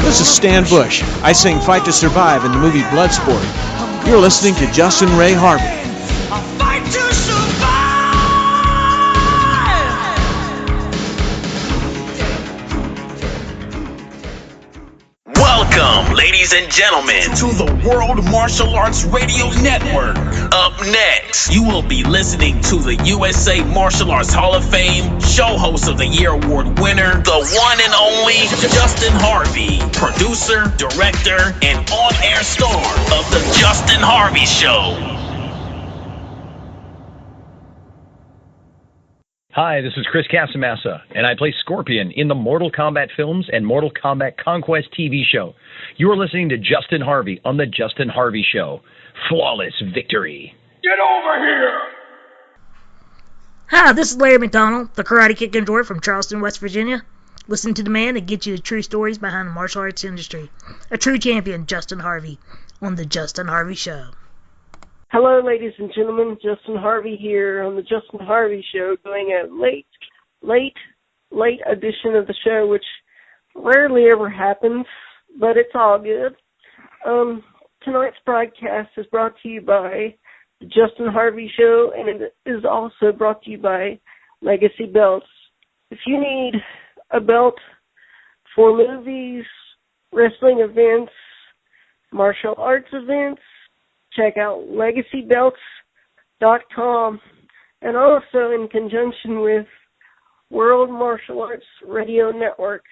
This is Stan Bush. I sing Fight to Survive in the movie Bloodsport. You're listening to Justin Ray Harvey. Fight to survive. Welcome, ladies and gentlemen, to the World Martial Arts Radio Network. Up next, you will be listening to the USA Martial Arts Hall of Fame Show Host of the Year Award winner, the one and only Justin Harvey, producer, director, and on-air star of The Justin Harvey Show. Hi, this is Chris Casamassa, and I play Scorpion in the Mortal Kombat films and Mortal Kombat Conquest TV show. You are listening to Justin Harvey on The Justin Harvey Show. Flawless victory. Get over here. Hi, this is Larry McDonald, the karate kicking dwarf from Charleston, West Virginia. Listen to the man that gets you the true stories behind the martial arts industry. A true champion, Justin Harvey, on The Justin Harvey Show. Hello, ladies and gentlemen. Justin Harvey here on The Justin Harvey Show, doing a late edition of the show, which rarely ever happens, but it's all good. Tonight's broadcast is brought to you by The Justin Harvey Show, and it is also brought to you by Legacy Belts. If you need a belt for movies, wrestling events, martial arts events, check out LegacyBelts.com, and also in conjunction with World Martial Arts Radio Network.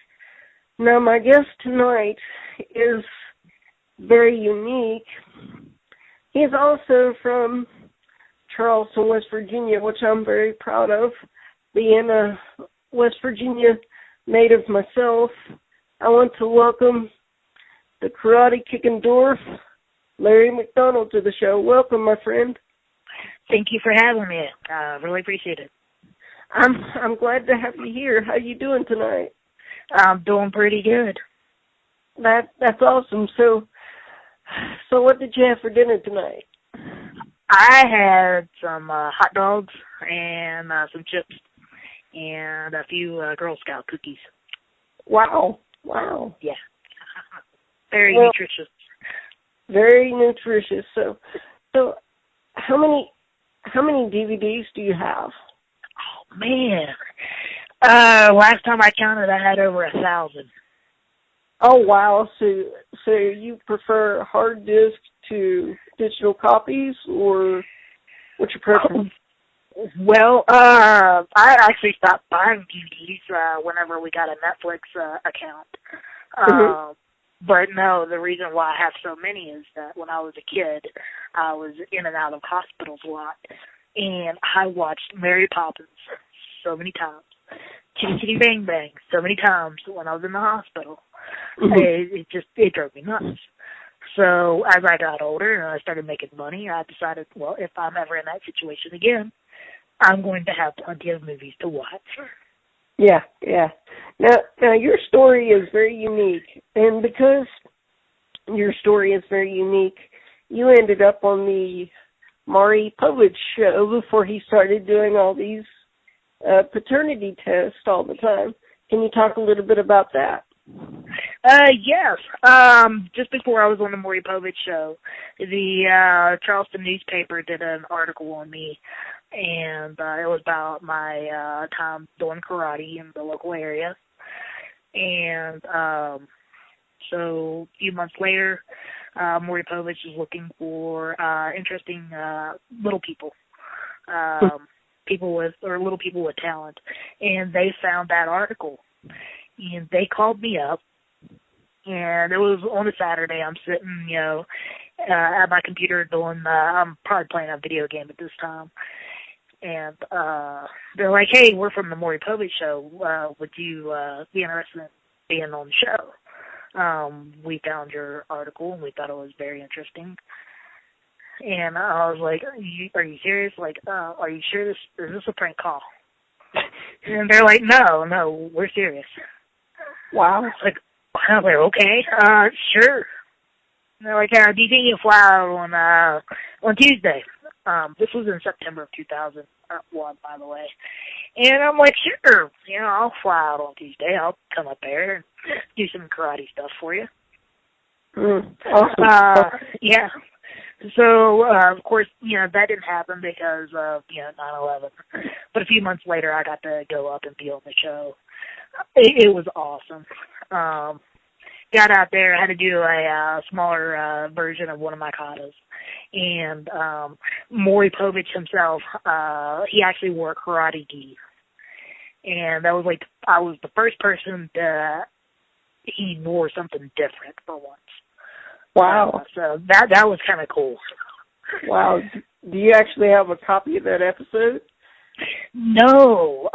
Now, my guest tonight is very unique. He's also from Charleston, West Virginia, which I'm very proud of. Being a West Virginia native myself, I want to welcome the karate kicking dwarf, Larry McDonald, to the show. Welcome, my friend. Thank you for having me. I really appreciate it. I'm glad to have you here. How you doing tonight? I'm doing pretty good. That's awesome. So what did you have for dinner tonight? I had some hot dogs and some chips and a few Girl Scout cookies. Wow. Yeah. Very nutritious. Very nutritious. So how many DVDs do you have? Oh man. Last time I counted, I had over 1,000. Oh wow. So you prefer hard disk to digital copies, or what's your preference? Well, I actually stopped buying DVDs whenever we got a Netflix account. But no, the reason why I have so many is that when I was a kid, I was in and out of hospitals a lot, and I watched Mary Poppins so many times, Chitty Chitty Bang Bang so many times when I was in the hospital. It drove me nuts. So as I got older and I started making money, I decided, well, if I'm ever in that situation again, I'm going to have plenty of movies to watch. Yeah. Now your story is very unique, and because your story is very unique, you ended up on the Maury Povich show before he started doing all these paternity tests all the time. Can you talk a little bit about that? Yes. Just before I was on the Maury Povich show, the Charleston newspaper did an article on me, and it was about my time doing karate in the local area. And so a few months later, Maury Povich was looking for interesting little people, little people with talent, and they found that article. And they called me up, and it was on a Saturday. I'm sitting, at my computer doing, I'm probably playing a video game at this time. And they're like, hey, we're from the Maury Povich show. Would you be interested in being on the show? We found your article, and we thought it was very interesting. And I was like, are you serious? Like, are you sure is this a prank call? And they're like, no, we're serious. Wow. I was like, okay, sure. And they're like, do you think you'll fly out on Tuesday? This was in September of 2001, by the way. And I'm like, sure, I'll fly out on Tuesday. I'll come up there and do some karate stuff for you. Awesome. Yeah. So, of course, that didn't happen because of, 9/11. But a few months later, I got to go up and be on the show. It was awesome. Got out there, I had to do a smaller version of one of my katas. And Maury Povich himself, he actually wore karate gi. And that was like, I was the first person that he wore something different for once. Wow. So that was kind of cool. Wow. Do you actually have a copy of that episode? No.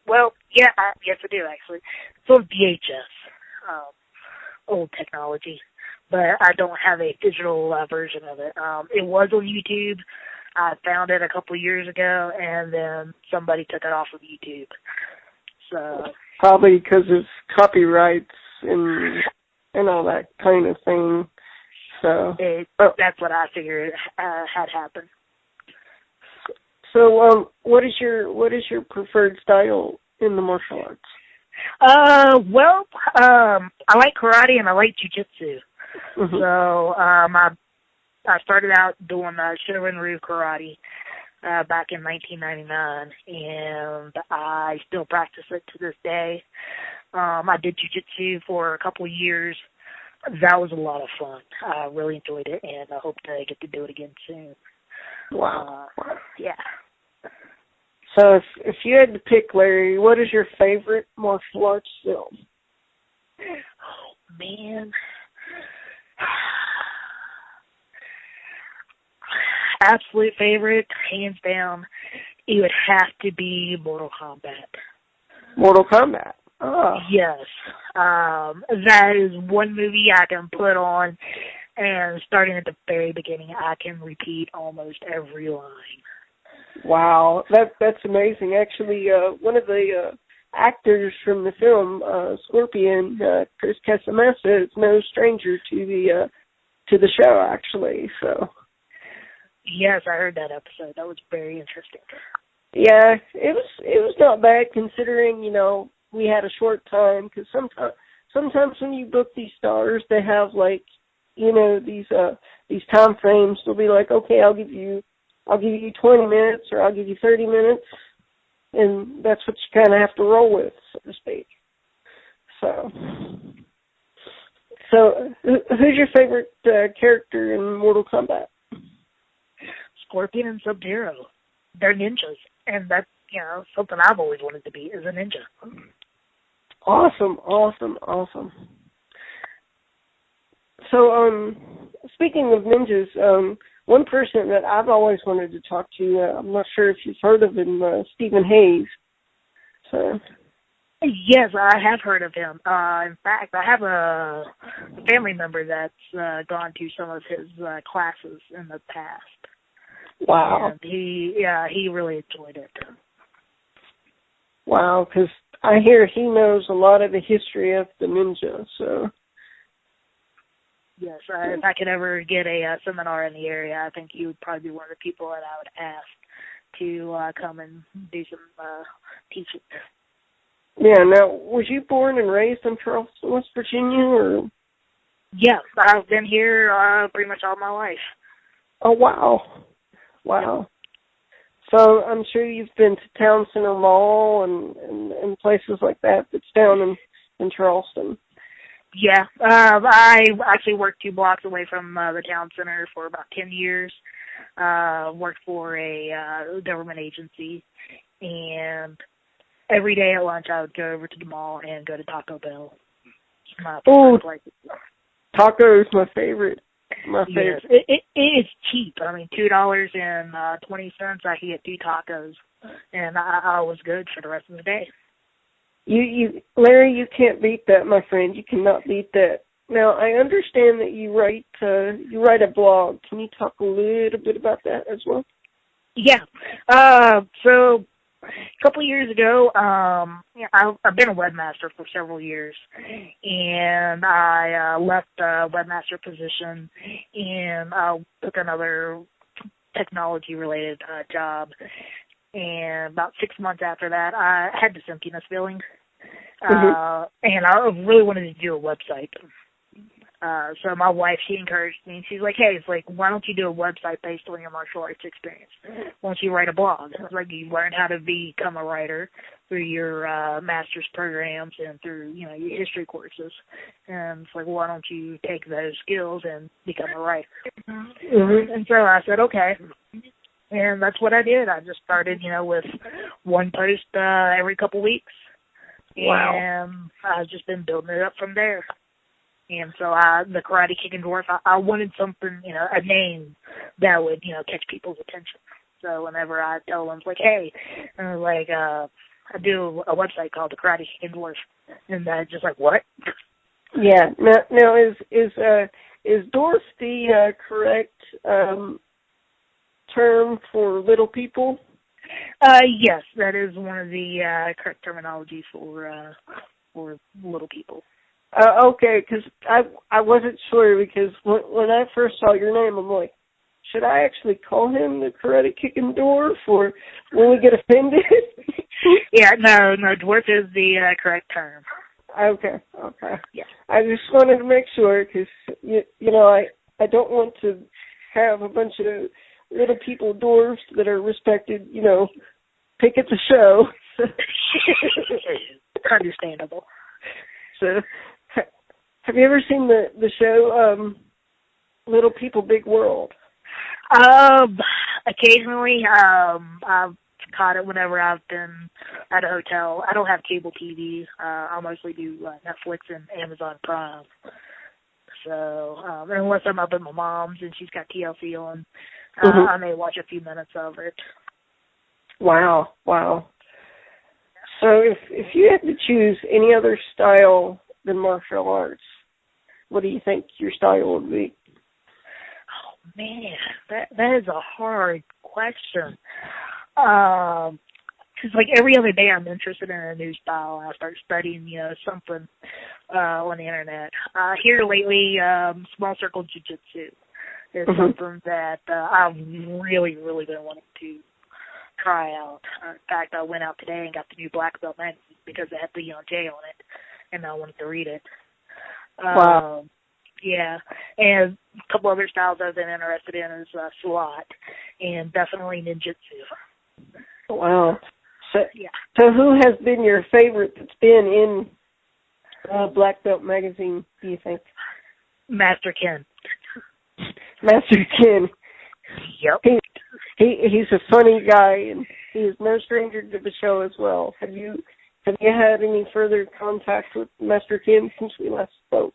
Well, yeah, yes I do actually. It's on VHS, old technology, but I don't have a digital version of it. It was on YouTube. I found it a couple of years ago, and then somebody took it off of YouTube. So probably because of copyrights and all that kind of thing. So that's what I figured had happened. So, what is your preferred style in the martial arts? Well, I like karate and I like jiu-jitsu. Mm-hmm. So, I started out doing Shorin-ryu karate back in 1999, and I still practice it to this day. I did jiu-jitsu for a couple of years. That was a lot of fun. I really enjoyed it, and I hope to get to do it again soon. Wow. Yeah. So if you had to pick, Larry, what is your favorite martial arts film? Oh, man. Absolute favorite, hands down, it would have to be Mortal Kombat. Mortal Kombat. Oh. Yes. That is one movie I can put on, and starting at the very beginning, I can repeat almost every line. Wow, that's amazing. Actually, one of the actors from the film, Scorpion, Chris Casamassa, is no stranger to the show, actually. So. Yes, I heard that episode. That was very interesting. Yeah, it was not bad considering we had a short time, because sometimes when you book these stars, they have these time frames. They'll be like, okay, I'll give you 20 minutes or I'll give you 30 minutes, and that's what you kind of have to roll with, so to speak. So who's your favorite character in Mortal Kombat? Scorpion and Sub-Zero. They're ninjas, and that's something I've always wanted to be, is a ninja. Awesome. So, speaking of ninjas, one person that I've always wanted to talk to, I'm not sure if you've heard of him, Stephen Hayes. So. Yes, I have heard of him. In fact, I have a family member that's gone to some of his classes in the past. Wow. And he really enjoyed it. Wow, because I hear he knows a lot of the history of the ninja, so. Yes, if I could ever get a seminar in the area, I think he would probably be one of the people that I would ask to come and do some teaching. Yeah, now, was you born and raised in Charleston, West Virginia, or? Yes, I've been here pretty much all my life. Oh, wow. Wow. So I'm sure you've been to Town Center Mall and places like that that's down in Charleston. Yeah. I actually worked 2 blocks away from the town center for about 10 years. Worked for a government agency, and every day at lunch I would go over to the mall and go to Taco Bell. Oh, taco is my favorite. Yes, it is cheap. I mean, $2.20, I could get 2 tacos, and I was good for the rest of the day. Larry, you can't beat that, my friend. You cannot beat that. Now, I understand that you write a blog. Can you talk a little bit about that as well? Yeah. So a couple of years ago, I've been a webmaster for several years, and I left the webmaster position and took another technology-related job. And about 6 months after that, I had this emptiness feeling. And I really wanted to do a website. So my wife, she encouraged me. She's like, hey, it's like, why don't you do a website based on your martial arts experience? Why don't you write a blog? It's like you learn how to become a writer through your master's programs and through, you know, your history courses. And it's like, why don't you take those skills and become a writer? And so I said, okay. And that's what I did. I just started, you know, with one post every couple weeks. Wow. And I've just been building it up from there. And so the Karate Kicking Dwarf, I wanted something, you know, a name that would, you know, catch people's attention. So whenever I tell them, it's like, hey, I do a website called the Karate Kicking Dwarf, and they're just like, what? Yeah. Now is dwarf the correct term for little people? Yes, that is one of the correct terminologies for little people. Okay, because I wasn't sure, because when I first saw your name, I'm like, should I actually call him the Karate Kicking Dwarf, or will we get offended? Yeah, no, dwarf is the correct term. Okay. Yeah. I just wanted to make sure, because, you know, I don't want to have a bunch of little people dwarfs that are respected, you know, pick at the show. Understandable. So, have you ever seen the show Little People, Big World? Occasionally, I've caught it whenever I've been at a hotel. I don't have cable TV. I mostly do Netflix and Amazon Prime. So, unless I'm up at my mom's and she's got TLC on, I may watch a few minutes of it. Wow. So if you had to choose any other style than martial arts, what do you think your style would be? Oh, man, that is a hard question. Because, like, every other day I'm interested in a new style. I start studying, you know, something on the Internet. Here lately, small circle jiu-jitsu is something that I've really, really been wanting to try out. In fact, I went out today and got the new black belt magazine because it had Leon J on it, and I wanted to read it. Wow. Yeah, and a couple other styles I've been interested in is SWAT and definitely ninjutsu. Wow. So, yeah. So who has been your favorite that's been in Black Belt magazine, do you think? Master Ken. Master Ken. Yep. He's a funny guy, and he is no stranger to the show as well. Have you had any further contact with Master Ken since we last spoke?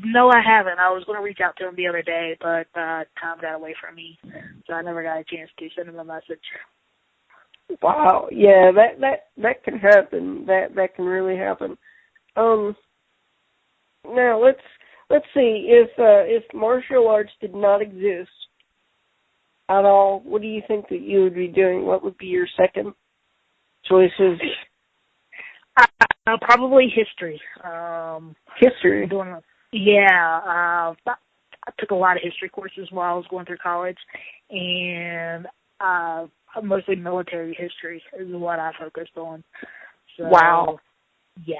No, I haven't. I was going to reach out to him the other day, but time got away from me, so I never got a chance to send him a message. Wow. Yeah, that can happen. That can really happen. Now let's see, if martial arts did not exist at all, what do you think that you would be doing? What would be your second choices? Probably history. History? Yeah. I took a lot of history courses while I was going through college, and mostly military history is what I focused on. So, wow. Yeah.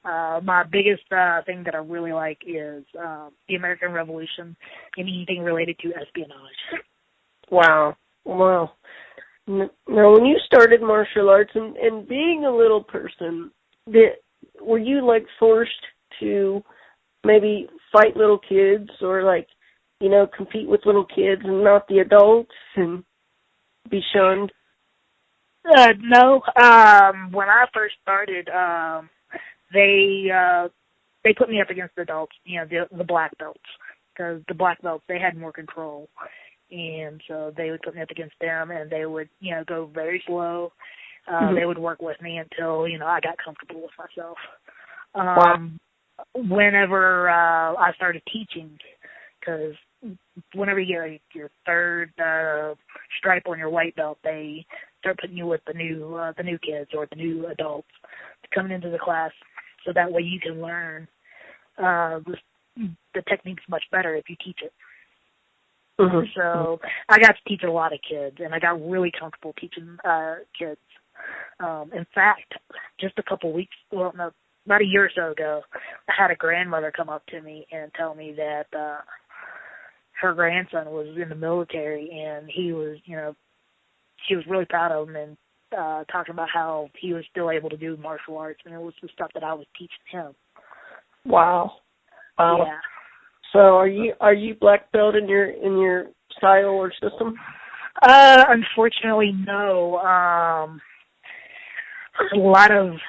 My biggest thing that I really like is the American Revolution and anything related to espionage. Wow. Now, when you started martial arts and being a little person, were you, like, forced to maybe fight little kids or, like, you know, compete with little kids and not the adults and be shunned? No. When I first started, they put me up against the adults, you know, the black belts, because the black belts, they had more control. And so they would put me up against them, and they would, you know, go very slow. They would work with me until, you know, I got comfortable with myself. Whenever I started teaching, because whenever you get your third stripe on your white belt, they start putting you with the new kids or the new adults coming into the class, so that way you can learn the technique's much better if you teach it. Mm-hmm. So I got to teach a lot of kids, and I got really comfortable teaching kids. In fact, just a couple weeks, well, no, about a year or so ago, I had a grandmother come up to me and tell me that her grandson was in the military, and he was, she was really proud of him, and talking about how he was still able to do martial arts, and it was the stuff that I was teaching him. Wow. Yeah. So are you black belt in your style or system? Unfortunately, no. A lot of,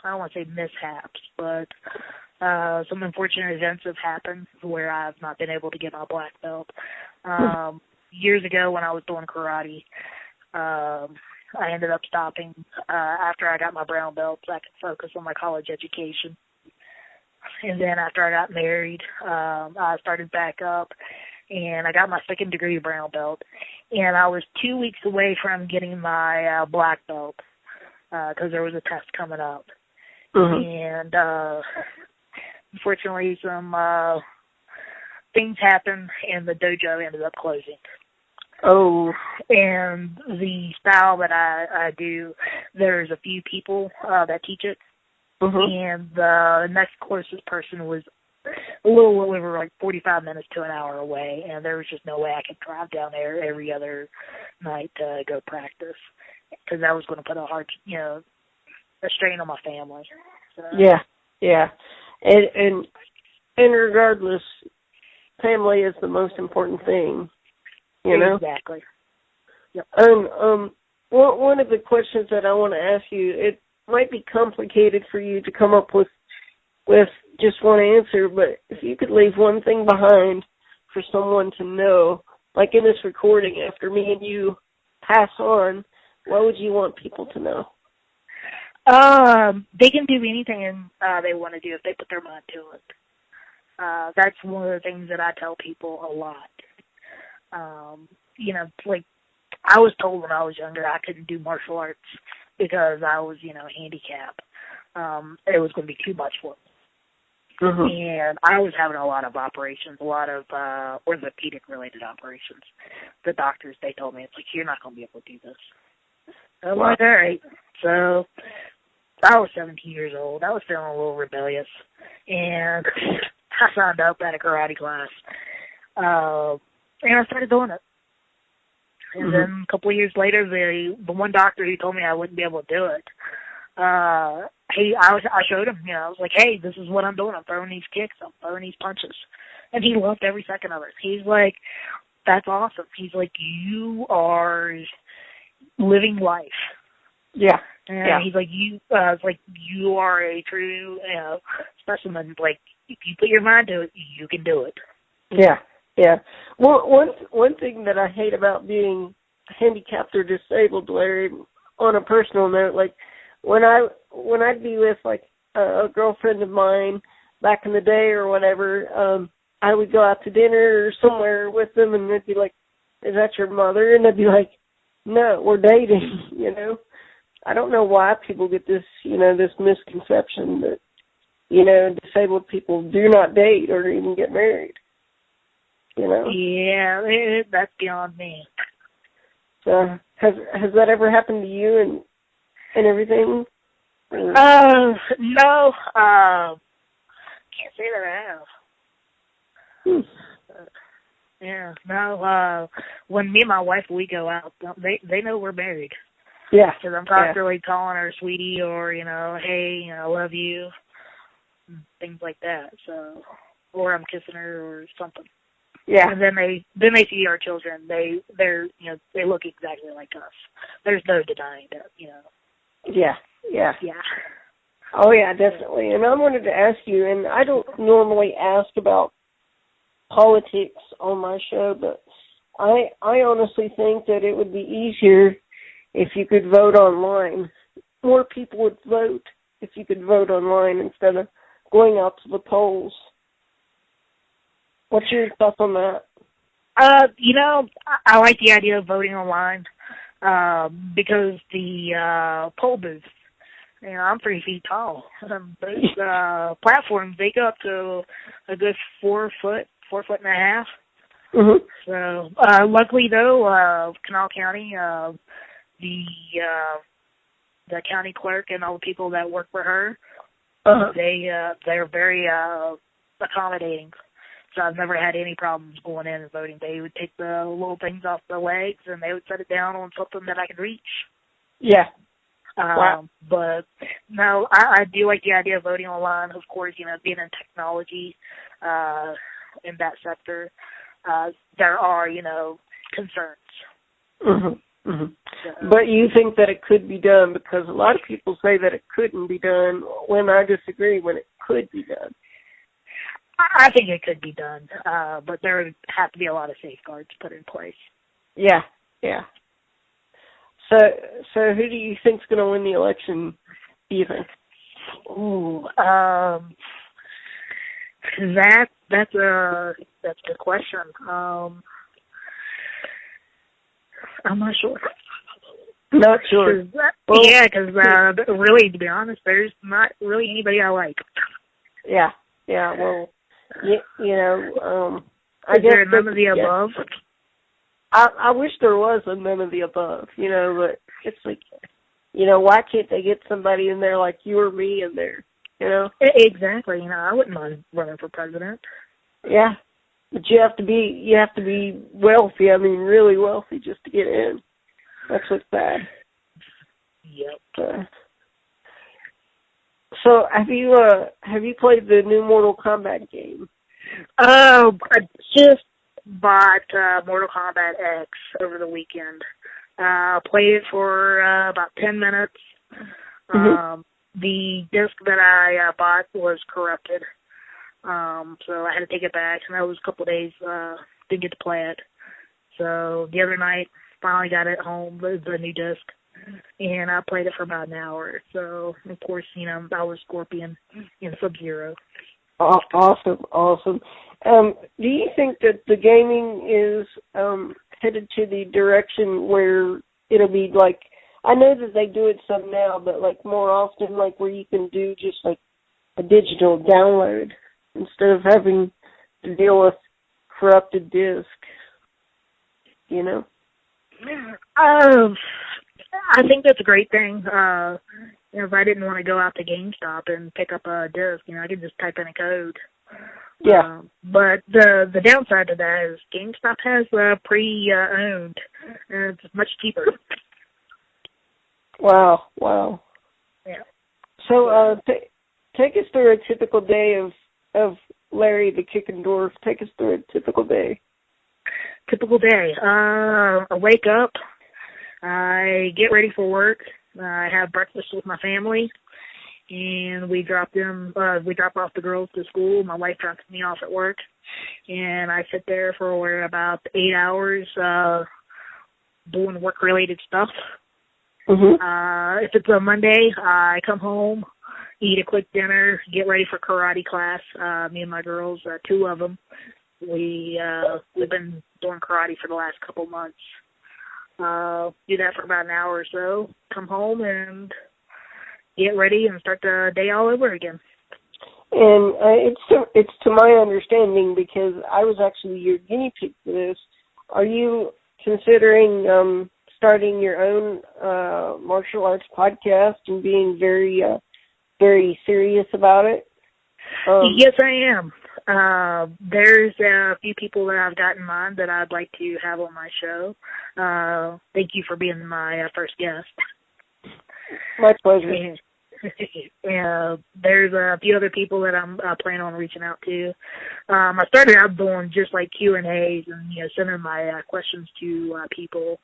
I don't want to say mishaps, but some unfortunate events have happened where I've not been able to get my black belt. Years ago when I was doing karate, I ended up stopping after I got my brown belt so I could focus on my college education. And then after I got married, I started back up, and I got my second degree brown belt. And I was 2 weeks away from getting my black belt because there was a test coming up. Mm-hmm. And unfortunately, some things happened, and the dojo ended up closing. Oh. And the style that I do, there's a few people that teach it. Mm-hmm. And the next closest person was a little over like 45 minutes to an hour away, and there was just no way I could drive down there every other night to go practice, because that was going to put a hard, a strain on my family. So. Yeah. And regardless, family is the most important thing, Exactly. Yep. One of the questions that I want to ask you, it might be complicated for you to come up with just one answer, but if you could leave one thing behind for someone to know, like in this recording, after me and you pass on, what would you want people to know? They can do anything they want to do if they put their mind to it. That's one of the things that I tell people a lot. Like I was told when I was younger I couldn't do martial arts because I was, handicapped. It was going to be too much for me. Mm-hmm. And I was having a lot of operations, a lot of orthopedic-related operations. The doctors, they told me, it's like, you're not going to be able to do this. I'm like, all right. So I was 17 years old. I was feeling a little rebellious. And I signed up at a karate class. And I started doing it. And then a couple of years later, the one doctor who told me I wouldn't be able to do it, I showed him, I was like, hey, this is what I'm doing. I'm throwing these kicks. I'm throwing these punches. And he loved every second of it. He's like, that's awesome. He's like, you are living life. Yeah. And he's like, you are a true, specimen. Like, if you put your mind to it, you can do it. Yeah. Yeah. Well, one thing that I hate about being handicapped or disabled, Larry, on a personal note, like when I'd be with like a girlfriend of mine back in the day or whatever, I would go out to dinner or somewhere with them, and they'd be like, "Is that your mother?" And I'd be like, "No, we're dating." I don't know why people get this, this misconception that disabled people do not date or even get married. Yeah, that's beyond me. So has that ever happened to you and everything? No, can't say that I have. Yeah, no. When me and my wife we go out, they know we're married. Yeah, because I'm constantly calling her sweetie or hey, I love you, things like that. So, or I'm kissing her or something. Yeah. And then they see our children. They look exactly like us. There's no denying that, Yeah. Yeah. Oh yeah, definitely. And I wanted to ask you, and I don't normally ask about politics on my show, but I honestly think that it would be easier if you could vote online. More people would vote if you could vote online instead of going out to the polls. What's your thoughts on that? I like the idea of voting online because the poll booths, I'm 3 feet tall. Those platforms, they go up to a good 4 foot and a half. Mm-hmm. So, luckily though, Kanawha County, the county clerk and all the people that work for her, they're very accommodating. So I've never had any problems going in and voting. They would take the little things off the legs and they would set it down on something that I could reach. Yeah. Wow. But no, I do like the idea of voting online. Of course, being in technology, in that sector, there are, concerns. Mm-hmm. Mm-hmm. So, but you think that it could be done, because a lot of people say that it couldn't be done, when I disagree when it could be done. I think it could be done, but there would have to be a lot of safeguards put in place. Yeah, yeah. So who do you think's going to win the election, do you think? Ooh, that's a good question. I'm not sure. Not sure. Because really, to be honest, there's not really anybody I like. Yeah. Well, I guess there none of the above. I wish there was a none of the above, but it's like, why can't they get somebody in there like you or me in there, Exactly. I wouldn't mind running for president. Yeah, but you have to be wealthy. I mean, really wealthy just to get in. That's what's bad. Yep. So have you played the new Mortal Kombat game? I just bought Mortal Kombat X over the weekend. Played it for about 10 minutes. Mm-hmm. The disc that I bought was corrupted, so I had to take it back, and that was a couple of days, didn't get to play it. So the other night, finally got it home, the new disc, and I played it for about an hour. So, of course, I was Scorpion in Sub-Zero. Awesome. Do you think that the gaming is headed to the direction where it'll be like, I know that they do it some now, but like more often, like where you can do just like a digital download instead of having to deal with corrupted disc, I think that's a great thing. If I didn't want to go out to GameStop and pick up a disc, I could just type in a code. Yeah. But the downside to that is GameStop has pre-owned, and it's much cheaper. Wow. Yeah. So take us through a typical day of Larry the Kickendorf. Take us through a typical day. Typical day. I wake up. I get ready for work. I have breakfast with my family, and we drop off the girls to school. My wife drops me off at work, and I sit there for about 8 hours doing work-related stuff. Mm-hmm. If it's a Monday, I come home, eat a quick dinner, get ready for karate class. Me and my girls, 2 of them, we've been doing karate for the last couple months. Do that for about an hour or so, come home and get ready and start the day all over again. And it's to my understanding, because I was actually your guinea pig for this, are you considering starting your own martial arts podcast and being very, very serious about it? Yes, I am. There's a few people that I've got in mind that I'd like to have on my show. Thank you for being my first guest. My pleasure. There's a few other people that I'm planning on reaching out to. I started out doing just like Q&As and sending my questions to people.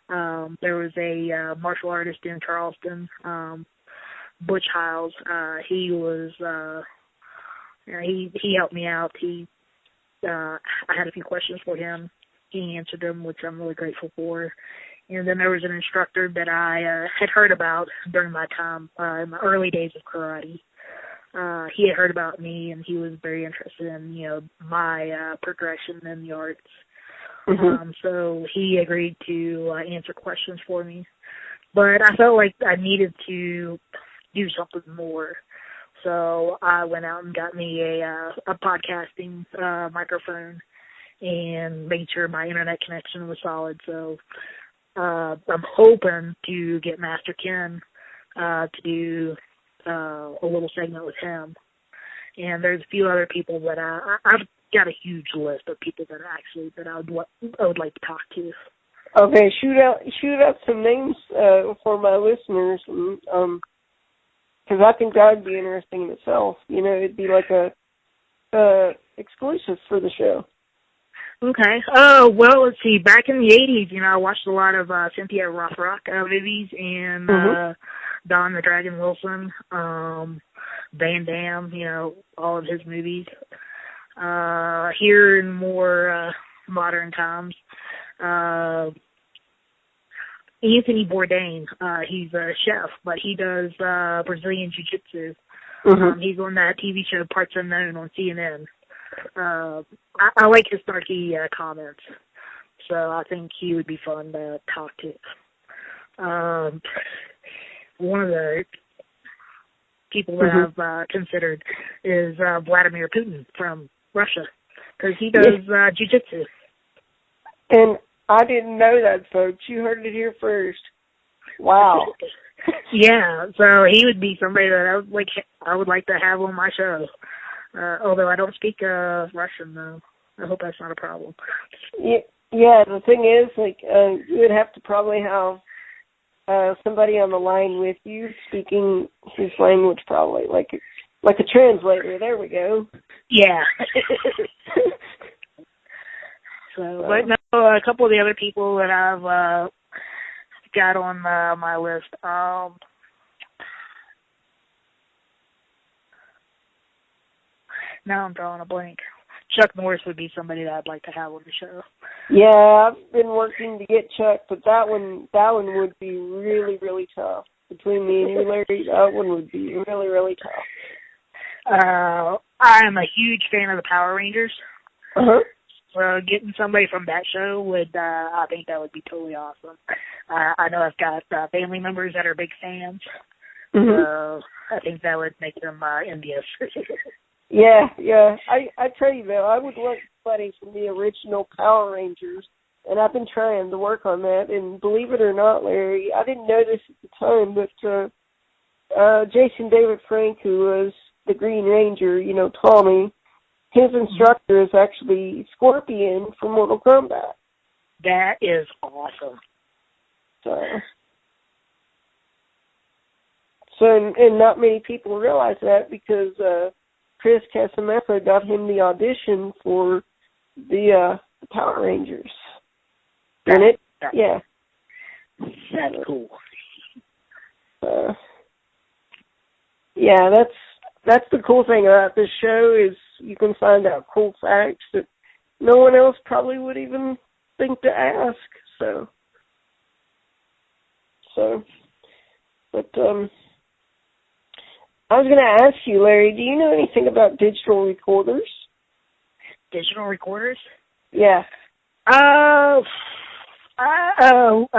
There was a martial artist in Charleston, Butch Hiles. He was he helped me out. I had a few questions for him. He answered them, which I'm really grateful for. And then there was an instructor that I had heard about during my time in the early days of karate. He had heard about me, and he was very interested in my progression in the arts. Mm-hmm. So he agreed to answer questions for me. But I felt like I needed to do something more. So I went out and got me a podcasting microphone, and making sure my internet connection was solid. So I'm hoping to get Master Ken to do a little segment with him. And there's a few other people that I've got a huge list of people that I would like to talk to. Okay, shoot out some names for my listeners, because I think that would be interesting in itself. You know, it'd be like a exclusive for the show. Okay. Well, let's see. Back in the 80s, I watched a lot of Cynthia Rothrock movies and Don the Dragon Wilson, Van Damme, all of his movies. Here in more modern times, Anthony Bourdain, he's a chef, but he does Brazilian Jiu-Jitsu. He's on that TV show Parts Unknown on CNN. I like his snarky comments, so I think he would be fun to talk to. One of the people that I've considered is Vladimir Putin from Russia, because he does jiu-jitsu. And I didn't know that, folks. You heard it here first. Wow. Yeah, so he would be somebody that I would like to have on my show. Although I don't speak Russian, though. I hope that's not a problem. Yeah, the thing is, you would have to probably have somebody on the line with you speaking his language, probably, like a translator. There we go. Yeah. But no, a couple of the other people that I've got on my list. Now I'm drawing a blank. Chuck Norris would be somebody that I'd like to have on the show. Yeah, I've been working to get Chuck, but that one would be really, really tough. Between me and you, Larry, that one would be really, really tough. I'm a huge fan of the Power Rangers. So getting somebody from that show I think that would be totally awesome. I know I've got family members that are big fans, so I think that would make them envious. Yeah. I tell you, though, I would want somebody from the original Power Rangers, and I've been trying to work on that. And believe it or not, Larry, I didn't know this at the time, but Jason David Frank, who was the Green Ranger, Tommy, his instructor is actually Scorpion from Mortal Kombat. That is awesome. So and not many people realize that, because Chris Casamassa got him the audition for the Power Rangers. Yeah. That's cool. Yeah, that's the cool thing about this show, is you can find out cool facts that no one else probably would even think to ask. But I was going to ask you, Larry, do you know anything about digital recorders? Digital recorders? Yeah. I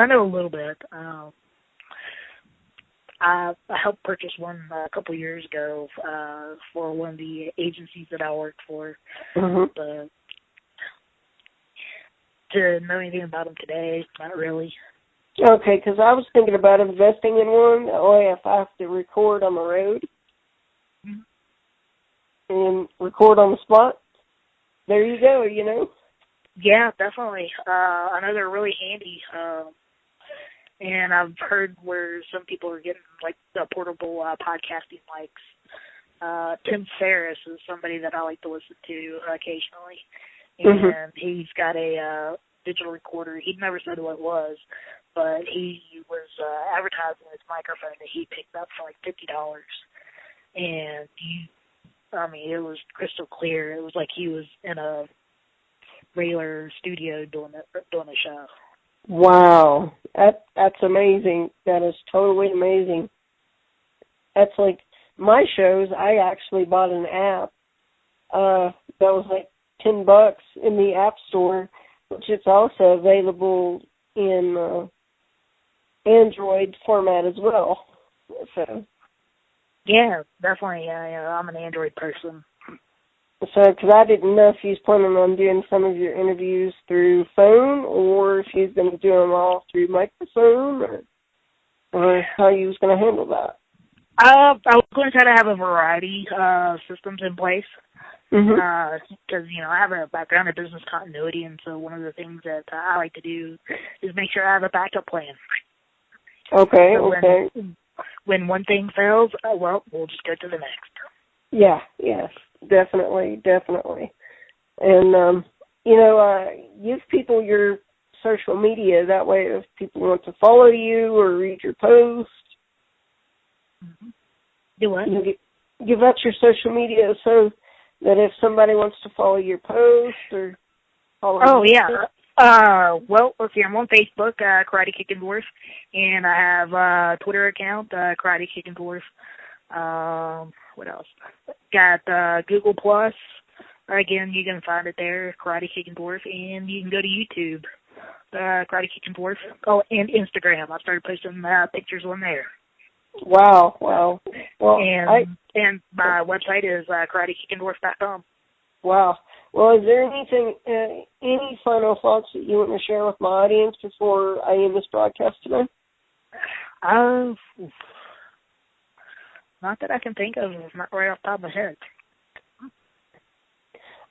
know a little bit. I helped purchase one a couple years ago for one of the agencies that I worked for. But to know anything about them today, not really. Okay, because I was thinking about investing in one. That way, if I have to record on the road and record on the spot, there you go, Yeah, definitely. I know they're really handy. And I've heard where some people are getting, the portable podcasting mics. Tim Ferriss is somebody that I like to listen to occasionally. And he's got a digital recorder. He never said what it was, but he was advertising his microphone that he picked up for $50. And it was crystal clear. It was like he was in a regular studio doing a show. Wow, that's amazing. That is totally amazing. That's like my shows. I actually bought an app that was $10 in the App Store, which is also available in Android format as well. So yeah, definitely. I'm an Android person. So, because I didn't know if he was planning on doing some of your interviews through phone or if he was going to do them all through microphone or how he was going to handle that. I was going to try to have a variety of systems in place because, I have a background in business continuity, and so one of the things that I like to do is make sure I have a backup plan. Okay, so okay. When one thing fails, we'll just go to the next. Yeah, yes, definitely. And, give people your social media. That way if people want to follow you or read your post. Do what? Give out your social media so that if somebody wants to follow your post or follow well, let's see, I'm on Facebook, Karate Kicking Dwarf, and I have a Twitter account, Karate Kicking Dwarf. What else? Got Google Plus. Again, you can find it there, Karate Kicking Dwarf, and you can go to YouTube, Karate Kicking Dwarf. Oh, and Instagram. I started posting pictures on there. Wow. Well, and my website is karatekickingdwarf.com. Wow. Well, is there any final thoughts that you want to share with my audience before I end this broadcast today? Not that I can think of. Not right off the top of my head.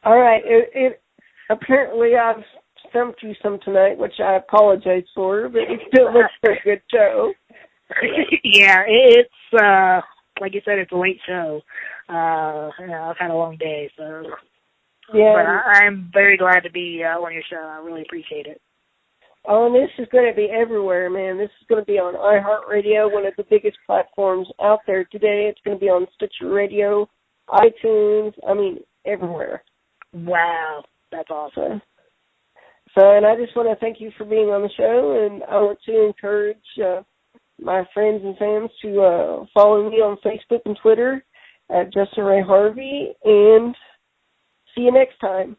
All right. It apparently I've stumped you some tonight, which I apologize for, but it still looks like a good show. Yeah, it's like you said, it's a late show. I've had a long day, so. Yeah. But I'm very glad to be on your show. I really appreciate it. Oh, and this is going to be everywhere, man. This is going to be on iHeartRadio, one of the biggest platforms out there today. It's going to be on Stitcher Radio, iTunes, everywhere. Wow, that's awesome. And I just want to thank you for being on the show, and I want to encourage my friends and fans to follow me on Facebook and Twitter at Justin Ray Harvey, and see you next time.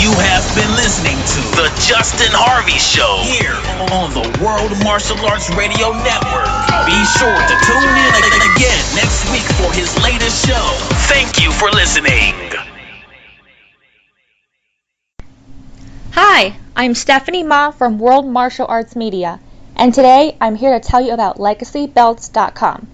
You have been listening to The Justin Harvey Show here on the World Martial Arts Radio Network. Be sure to tune in again next week for his latest show. Thank you for listening. Hi, I'm Stephanie Ma from World Martial Arts Media, and today I'm here to tell you about LegacyBelts.com.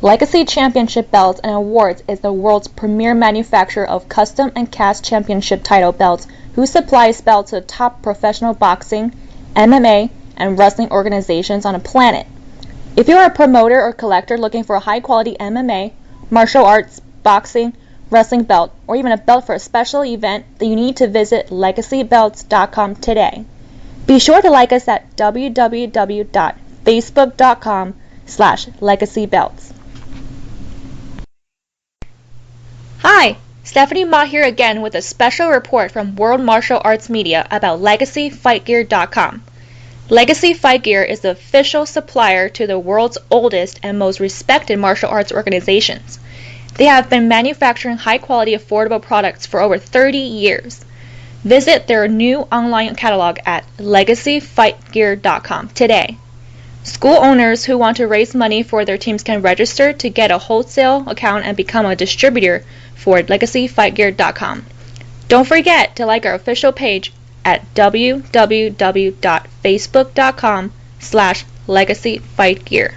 Legacy Championship Belts and Awards is the world's premier manufacturer of custom and cast championship title belts who supplies belts to the top professional boxing, MMA, and wrestling organizations on the planet. If you're a promoter or collector looking for a high-quality MMA, martial arts, boxing, wrestling belt, or even a belt for a special event, then you need to visit LegacyBelts.com today. Be sure to like us at www.facebook.com/LegacyBelts. Hi, Stephanie Ma here again with a special report from World Martial Arts Media about LegacyFightGear.com. Legacy Fight Gear is the official supplier to the world's oldest and most respected martial arts organizations. They have been manufacturing high-quality, affordable products for over 30 years. Visit their new online catalog at LegacyFightGear.com today. School owners who want to raise money for their teams can register to get a wholesale account and become a distributor for LegacyFightGear.com. Don't forget to like our official page at www.facebook.com/LegacyFightGear.